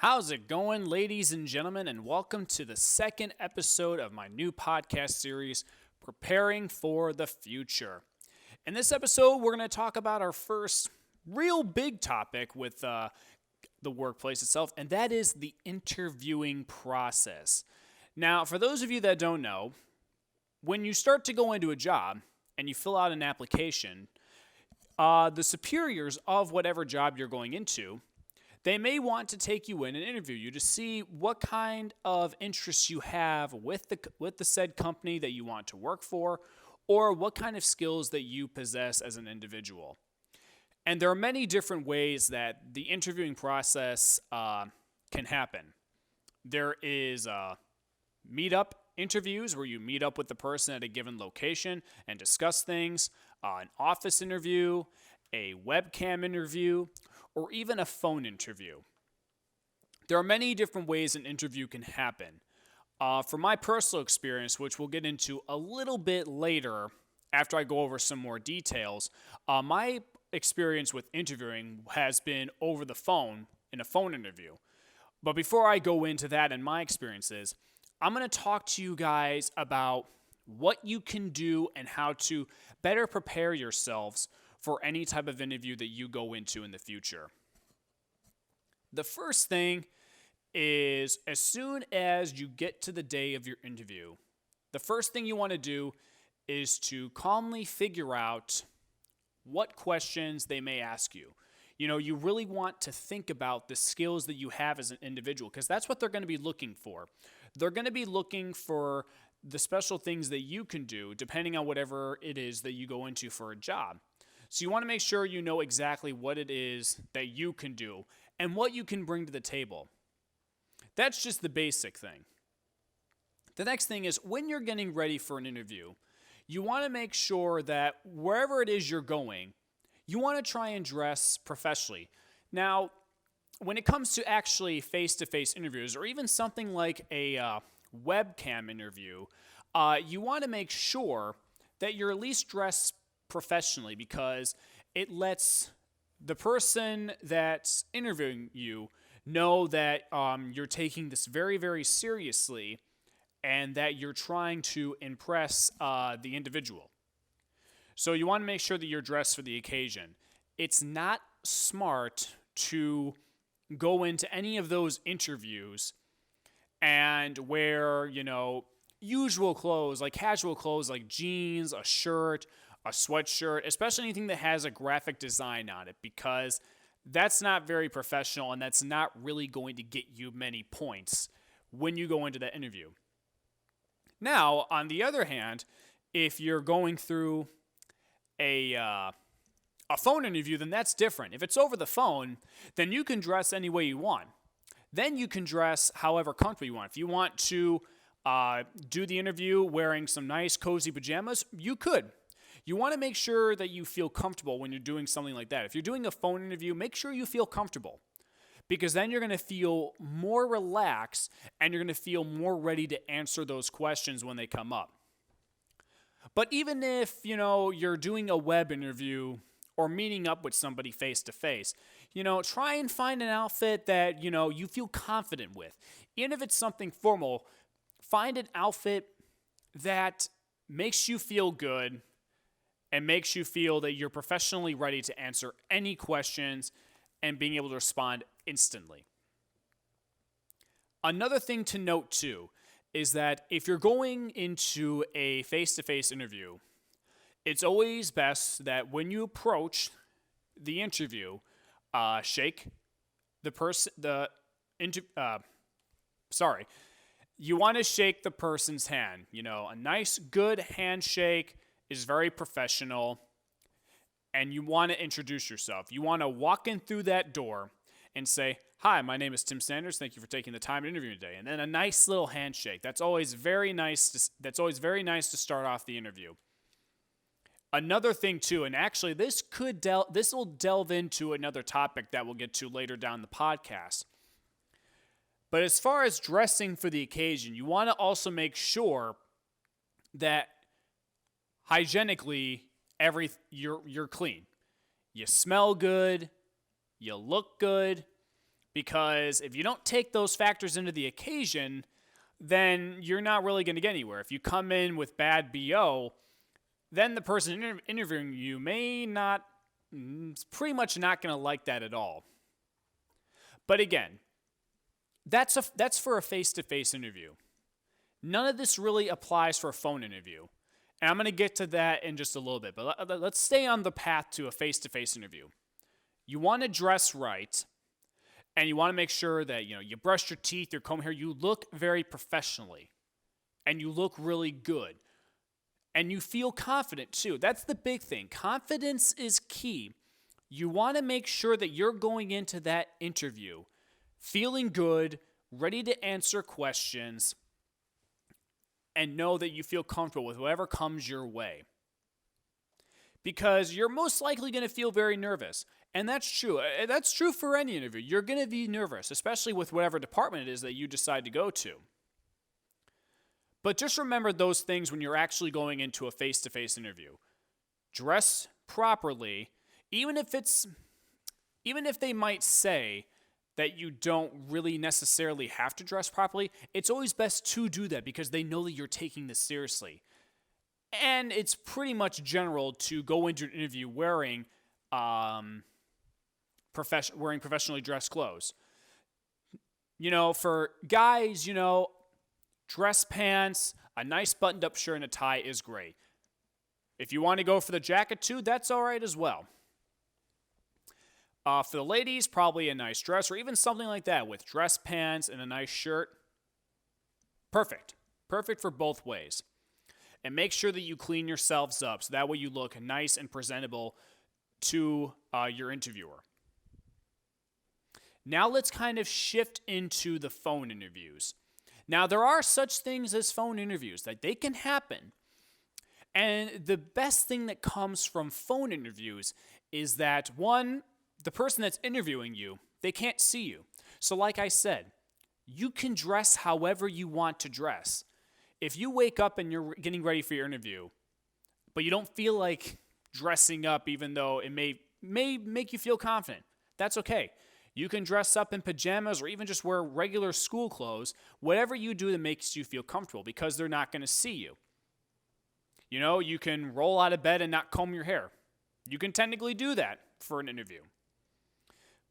How's it going, ladies and gentlemen, and welcome to the second episode of my new podcast series, Preparing for the Future. In this episode, we're going to talk about our first real big topic with the workplace itself, and that is the interviewing process. Now, for those of you that don't know, when you start to go into a job and you fill out an application, the superiors of whatever job you're going into, they may want to take you in and interview you to see what kind of interests you have with the said company that you want to work for, or what kind of skills that you possess as an individual. And there are many different ways that the interviewing process can happen. There is meetup interviews where you meet up with the person at a given location and discuss things, an office interview, a webcam interview, or even a phone interview. There are many different ways an interview can happen. From my personal experience, which we'll get into a little bit later after I go over some more details, my experience with interviewing has been over the phone in a phone interview. But before I go into that and my experiences, I'm going to talk to you guys about what you can do and how to better prepare yourselves for any type of interview that you go into in the future. The first thing is, as soon as you get to the day of your interview, the first thing you want to do is to calmly figure out what questions they may ask you. You really want to think about the skills that you have as an individual, because that's what they're going to be looking for. They're going to be looking for the special things that you can do depending on whatever it is that you go into for a job. So you want to make sure you know exactly what it is that you can do and what you can bring to the table. That's just the basic thing. The next thing is, when you're getting ready for an interview, you want to make sure that wherever it is you're going, you want to try and dress professionally. Now, when it comes to actually face-to-face interviews, or even something like a webcam interview, you want to make sure that you're at least dressed professionally, because it lets the person that's interviewing you know that you're taking this very, very seriously and that you're trying to impress the individual. So you want to make sure that you're dressed for the occasion. It's not smart to go into any of those interviews and wear, usual clothes, like casual clothes, like jeans, a shirt, a sweatshirt, especially anything that has a graphic design on it, because that's not very professional and that's not really going to get you many points when you go into that interview. Now, on the other hand, if you're going through a phone interview, then that's different. If it's over the phone, then you can dress any way you want. Then you can dress however comfortable you want. If you want to do the interview wearing some nice cozy pajamas, you could. You want to make sure that you feel comfortable when you're doing something like that. If you're doing a phone interview, make sure you feel comfortable, because then you're going to feel more relaxed and you're going to feel more ready to answer those questions when they come up. But even if, you're doing a web interview or meeting up with somebody face-to-face, try and find an outfit that, you feel confident with. Even if it's something formal, find an outfit that makes you feel good and makes you feel that you're professionally ready to answer any questions and being able to respond instantly. Another thing to note, too, is that if you're going into a face-to-face interview, it's always best that when you approach the interview, shake the person. You want to shake the person's hand. A nice, good handshake is very professional, and you want to introduce yourself. You want to walk in through that door and say, "Hi, my name is Tim Sanders. Thank you for taking the time to interview me today." And then a nice little handshake. That's always very nice to start off the interview. Another thing too, and actually this will delve into another topic that we'll get to later down the podcast. But as far as dressing for the occasion, you want to also make sure that hygienically you're clean. You smell good, you look good, Because if you don't take those factors into the occasion, then you're not really going to get anywhere. If you come in with bad BO, then the person interviewing you may not, it's pretty much not going to like that at all. But again, that's for a face-to-face interview. None of this really applies for a phone interview. And I'm going to get to that in just a little bit. But let's stay on the path to a face-to-face interview. You want to dress right, and you want to make sure that you brush your teeth, your comb hair, you look very professionally, and you look really good. And you feel confident too. That's the big thing. Confidence is key. You want to make sure that you're going into that interview feeling good, ready to answer questions, and know that you feel comfortable with whatever comes your way. Because you're most likely going to feel very nervous. And that's true. That's true for any interview. You're going to be nervous, especially with whatever department it is that you decide to go to. But just remember those things when you're actually going into a face-to-face interview. Dress properly, even if they might say that you don't really necessarily have to dress properly, it's always best to do that because they know that you're taking this seriously. And it's pretty much general to go into an interview wearing professionally dressed clothes. For guys, dress pants, a nice buttoned-up shirt, and a tie is great. If you want to go for the jacket too, that's all right as well. For the ladies, probably a nice dress or even something like that with dress pants and a nice shirt. Perfect. Perfect for both ways. And make sure that you clean yourselves up so that way you look nice and presentable to your interviewer. Now let's kind of shift into the phone interviews. Now there are such things as phone interviews, that they can happen. And the best thing that comes from phone interviews is that, one, the person that's interviewing you, they can't see you. So like I said, you can dress however you want to dress. If you wake up and you're getting ready for your interview, but you don't feel like dressing up even though it may make you feel confident, that's okay. You can dress up in pajamas or even just wear regular school clothes, whatever you do that makes you feel comfortable because they're not going to see you. You can roll out of bed and not comb your hair. You can technically do that for an interview.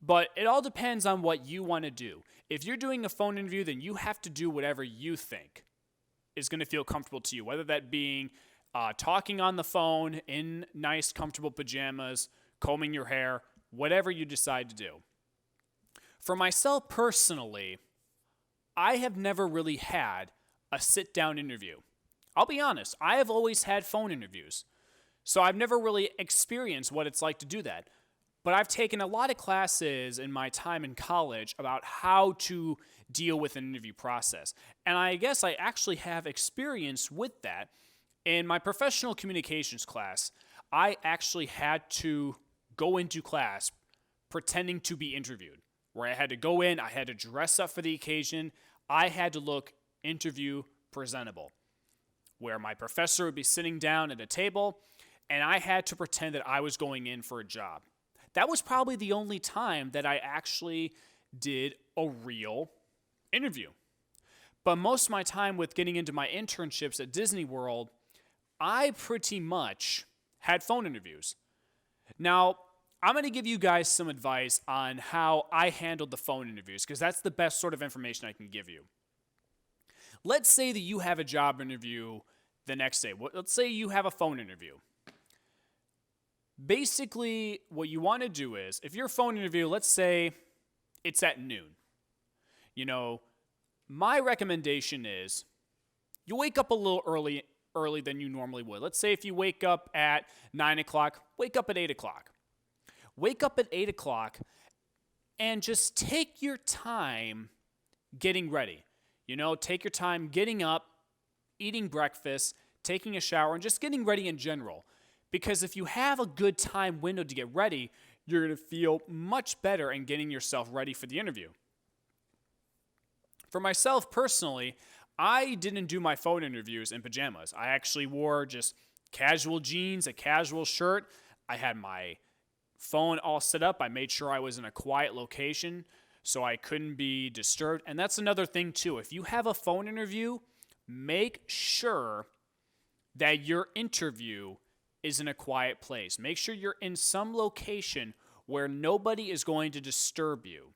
But it all depends on what you want to do. If you're doing a phone interview, then you have to do whatever you think is going to feel comfortable to you, whether that being talking on the phone in nice, comfortable pajamas, combing your hair, whatever you decide to do. For myself personally, I have never really had a sit-down interview. I'll be honest, I have always had phone interviews. So I've never really experienced what it's like to do that. But I've taken a lot of classes in my time in college about how to deal with an interview process. And I guess I actually have experience with that. In my professional communications class, I actually had to go into class pretending to be interviewed, where I had to go in, I had to dress up for the occasion, I had to look interview presentable, where my professor would be sitting down at a table, and I had to pretend that I was going in for a job. That was probably the only time that I actually did a real interview. But most of my time with getting into my internships at Disney World, I pretty much had phone interviews. Now, I'm going to give you guys some advice on how I handled the phone interviews, because that's the best sort of information I can give you. Let's say that you have a job interview the next day. Let's say you have a phone interview. Basically, what you want to do is, if your phone interview, let's say it's at noon. My recommendation is you wake up a little early than you normally would. Let's say if you wake up at 9 o'clock, wake up at 8 o'clock. Wake up at 8 o'clock and just take your time getting ready. Take your time getting up, eating breakfast, taking a shower, and just getting ready in general. Because if you have a good time window to get ready, you're going to feel much better in getting yourself ready for the interview. For myself personally, I didn't do my phone interviews in pajamas. I actually wore just casual jeans, a casual shirt. I had my phone all set up. I made sure I was in a quiet location so I couldn't be disturbed. And that's another thing too. If you have a phone interview, make sure that your interview is in a quiet place. Make sure you're in some location where nobody is going to disturb you.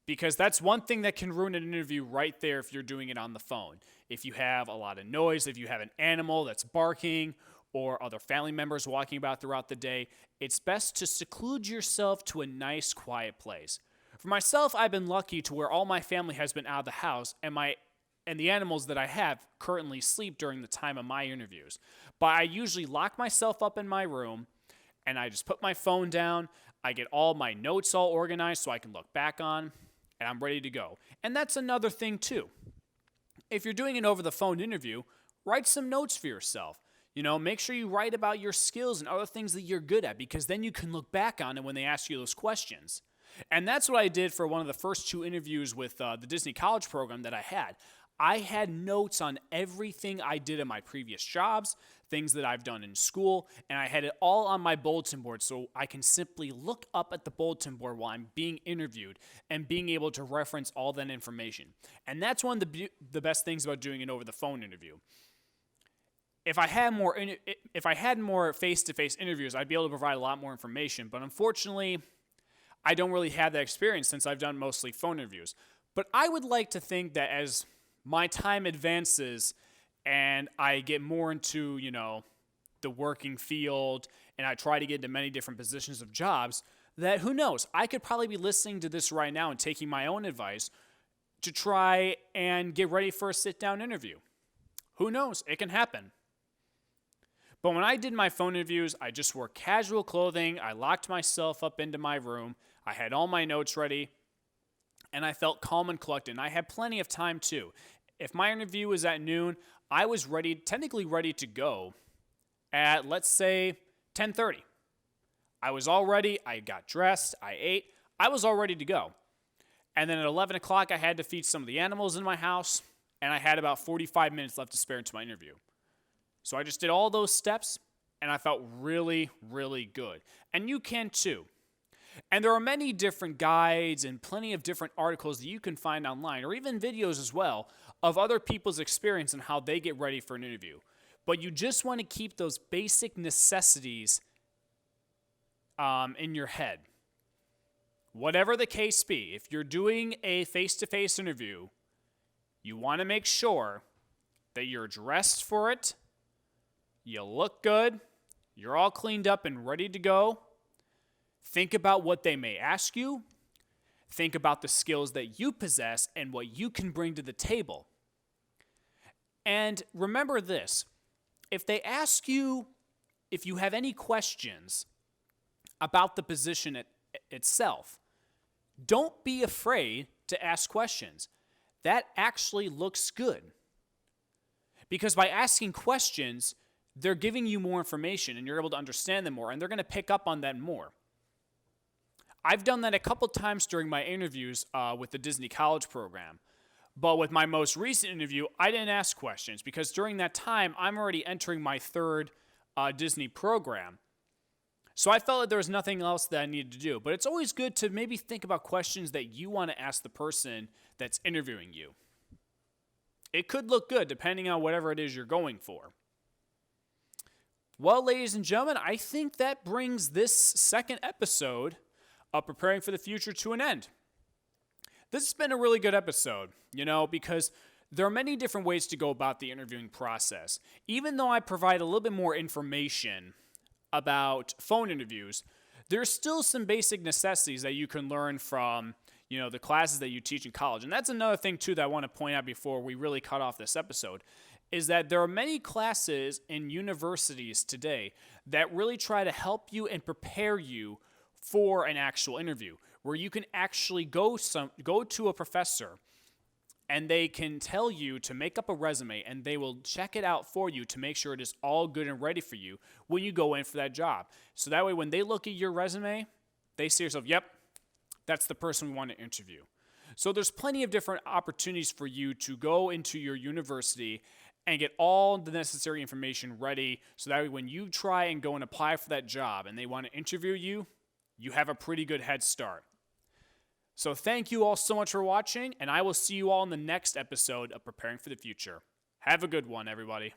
Because that's one thing that can ruin an interview right there if you're doing it on the phone. If you have a lot of noise, if you have an animal that's barking, or other family members walking about throughout the day, it's best to seclude yourself to a nice, quiet place. For myself, I've been lucky to where all my family has been out of the house, and the animals that I have currently sleep during the time of my interviews. But I usually lock myself up in my room, and I just put my phone down. I get all my notes all organized so I can look back on, and I'm ready to go. And that's another thing too. If you're doing an over-the-phone interview, write some notes for yourself. Make sure you write about your skills and other things that you're good at, because then you can look back on it when they ask you those questions. And that's what I did for one of the first 2 interviews with the Disney College program that I had. I had notes on everything I did in my previous jobs, things that I've done in school, and I had it all on my bulletin board so I can simply look up at the bulletin board while I'm being interviewed and being able to reference all that information. And that's one of the best things about doing an over-the-phone interview. If I had more face-to-face interviews, I'd be able to provide a lot more information, but unfortunately, I don't really have that experience since I've done mostly phone interviews. But I would like to think that as my time advances and I get more into, the working field and I try to get into many different positions of jobs, that who knows, I could probably be listening to this right now and taking my own advice to try and get ready for a sit-down interview. Who knows? It can happen. But when I did my phone interviews, I just wore casual clothing. I locked myself up into my room. I had all my notes ready, and I felt calm and collected. And I had plenty of time too. If my interview was at noon, I was technically ready to go at, let's say, 10:30. I was all ready. I got dressed. I ate. I was all ready to go. And then at 11 o'clock, I had to feed some of the animals in my house, and I had about 45 minutes left to spare into my interview. So I just did all those steps, and I felt really, really good. And you can too. And there are many different guides and plenty of different articles that you can find online, or even videos as well, of other people's experience and how they get ready for an interview. But you just want to keep those basic necessities in your head. Whatever the case be, if you're doing a face-to-face interview, you want to make sure that you're dressed for it, you look good, you're all cleaned up and ready to go. Think about what they may ask you. Think about the skills that you possess and what you can bring to the table. And remember this, if they ask you if you have any questions about the position itself, don't be afraid to ask questions. That actually looks good. Because by asking questions, they're giving you more information and you're able to understand them more, and they're going to pick up on that more. I've done that a couple times during my interviews with the Disney College program. But with my most recent interview, I didn't ask questions because during that time, I'm already entering my 3rd Disney program. So I felt like there was nothing else that I needed to do. But it's always good to maybe think about questions that you want to ask the person that's interviewing you. It could look good depending on whatever it is you're going for. Well, ladies and gentlemen, I think that brings this second episode of Preparing for the Future to an end. This has been a really good episode, because there are many different ways to go about the interviewing process. Even though I provide a little bit more information about phone interviews, there's still some basic necessities that you can learn from, the classes that you teach in college. And that's another thing, too, that I want to point out before we really cut off this episode, is that there are many classes in universities today that really try to help you and prepare you for an actual interview, where you can actually go to a professor and they can tell you to make up a resume and they will check it out for you to make sure it is all good and ready for you when you go in for that job. So that way when they look at your resume, they see yourself, yep, that's the person we want to interview. So there's plenty of different opportunities for you to go into your university and get all the necessary information ready so that way when you try and go and apply for that job and they want to interview you, you have a pretty good head start. So thank you all so much for watching, and I will see you all in the next episode of Preparing for the Future. Have a good one, everybody.